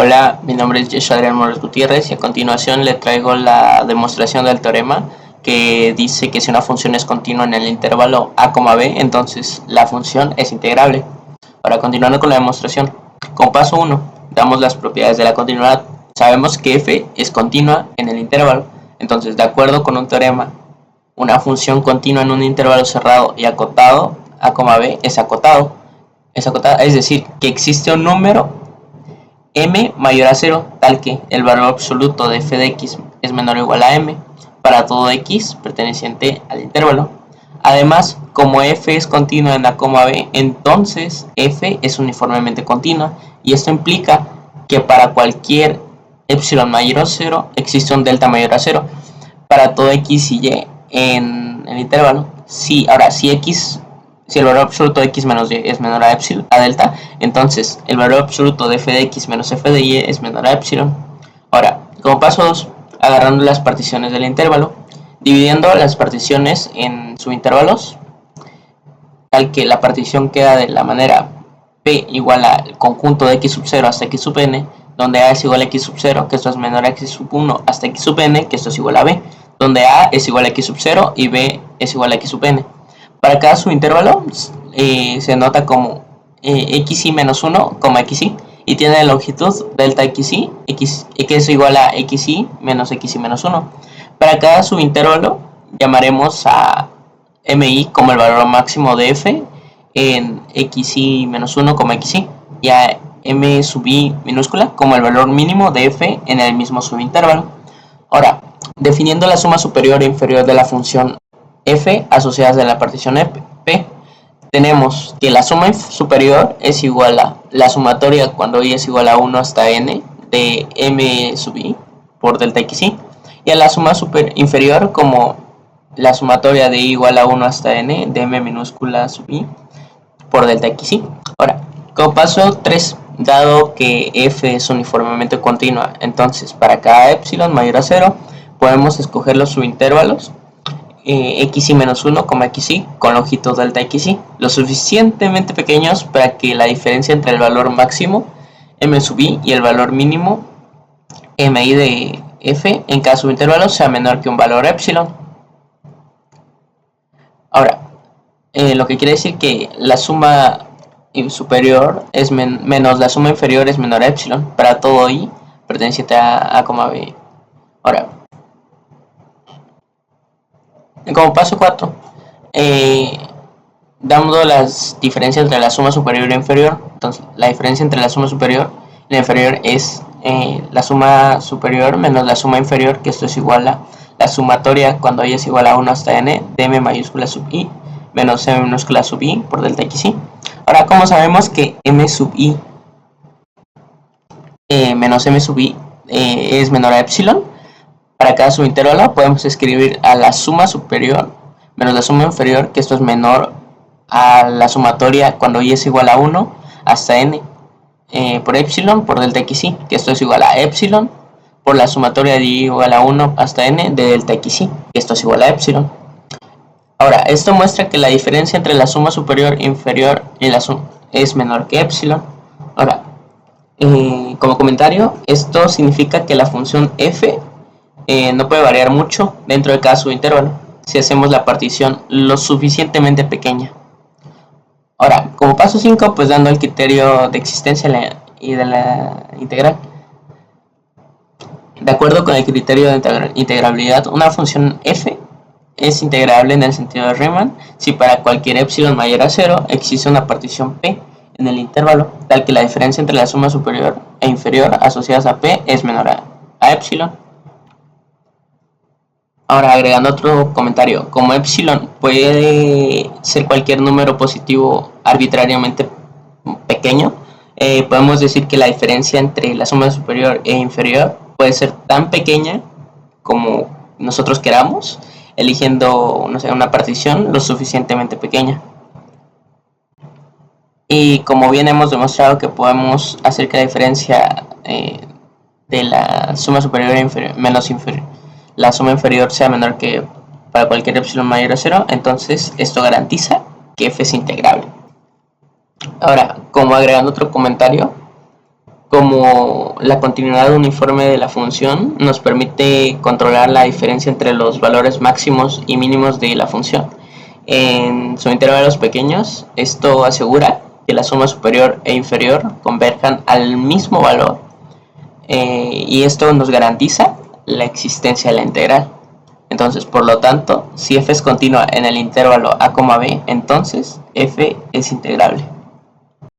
Hola, mi nombre es Joshua Adrián Morales Gutiérrez y a continuación le traigo la demostración del teorema que dice que si una función es continua en el intervalo a, b, entonces la función es integrable. Ahora, continuando con la demostración, con paso 1, damos las propiedades de la continuidad. Sabemos que f es continua en el intervalo, entonces de acuerdo con un teorema, una función continua en un intervalo cerrado y acotado a, b es acotado, es decir, que existe un número m mayor a 0, tal que el valor absoluto de f de x es menor o igual a m para todo x perteneciente al intervalo. Además, como f es continua en a, b, entonces f es uniformemente continua, y esto implica que para cualquier epsilon mayor a 0 existe un delta mayor a 0 para todo x y y en el intervalo. Si el valor absoluto de x menos y es menor a delta, entonces el valor absoluto de f de x menos f de y es menor a epsilon. Ahora, como paso 2, agarrando las particiones del intervalo, dividiendo las particiones en subintervalos, tal que la partición queda de la manera p igual al conjunto de x sub 0 hasta x sub n, donde a es igual a x sub 0, que esto es menor a x sub 1, hasta x sub n, que esto es igual a b, donde a es igual a x sub 0 y b es igual a x sub n. Para cada subintervalo se nota como xy menos 1, xy, y tiene la longitud delta xy, que es igual a xy menos 1. Para cada subintervalo llamaremos a mi como el valor máximo de f en xy menos 1, xy, y a m sub i minúscula como el valor mínimo de f en el mismo subintervalo. Ahora, definiendo la suma superior e inferior de la función f asociadas a la partición p, tenemos que la suma superior es igual a la sumatoria cuando i es igual a 1 hasta n de m sub i por delta xy, y a la suma inferior como la sumatoria de i igual a 1 hasta n de m minúscula sub i por delta xy. Ahora, como paso 3, dado que f es uniformemente continua, entonces para cada epsilon mayor a 0 podemos escoger los subintervalos xy menos 1, xy con longitud delta xy, lo suficientemente pequeños para que la diferencia entre el valor máximo m sub i y el valor mínimo mi de f en cada subintervalo sea menor que un valor epsilon. Ahora, lo que quiere decir que la suma superior es menos la suma inferior es menor a epsilon para todo i perteneciente a, b. Ahora, como paso 4, dando las diferencias entre la suma superior e inferior. Entonces, la diferencia entre la suma superior y la inferior es la suma superior menos la suma inferior, que esto es igual a la sumatoria cuando i es igual a 1 hasta n de m mayúscula sub i menos m minúscula sub i por delta xy. Ahora, como sabemos que m sub i menos m sub i es menor a epsilon, para cada subintervalo podemos escribir a la suma superior menos la suma inferior, que esto es menor a la sumatoria cuando i es igual a 1 hasta n por epsilon por delta xy, que esto es igual a epsilon por la sumatoria de i igual a 1 hasta n de delta xy, que esto es igual a epsilon. Ahora, esto muestra que la diferencia entre la suma superior e inferior y la suma es menor que epsilon. Ahora, como comentario, esto significa que la función f no puede variar mucho dentro de cada subintervalo si hacemos la partición lo suficientemente pequeña. Ahora, como paso 5, pues dando el criterio de existencia y de la integral. De acuerdo con el criterio de integrabilidad, una función f es integrable en el sentido de Riemann si para cualquier epsilon mayor a 0 existe una partición p en el intervalo, tal que la diferencia entre la suma superior e inferior asociadas a p es menor a epsilon. Ahora, agregando otro comentario, como epsilon puede ser cualquier número positivo arbitrariamente pequeño, podemos decir que la diferencia entre la suma superior e inferior puede ser tan pequeña como nosotros queramos, eligiendo, no sé, una partición lo suficientemente pequeña. Y como bien hemos demostrado que podemos hacer que la diferencia de la suma superior e inferior, la suma inferior sea menor que para cualquier epsilon mayor a 0, entonces esto garantiza que f es integrable. Ahora, como agregando otro comentario, Como la continuidad uniforme de la función nos permite controlar la diferencia entre los valores máximos y mínimos de la función en subintervalos pequeños, esto asegura que la suma superior e inferior converjan al mismo valor, y esto nos garantiza la existencia de la integral. Entonces, por lo tanto, si f es continua en el intervalo a, b, entonces f es integrable.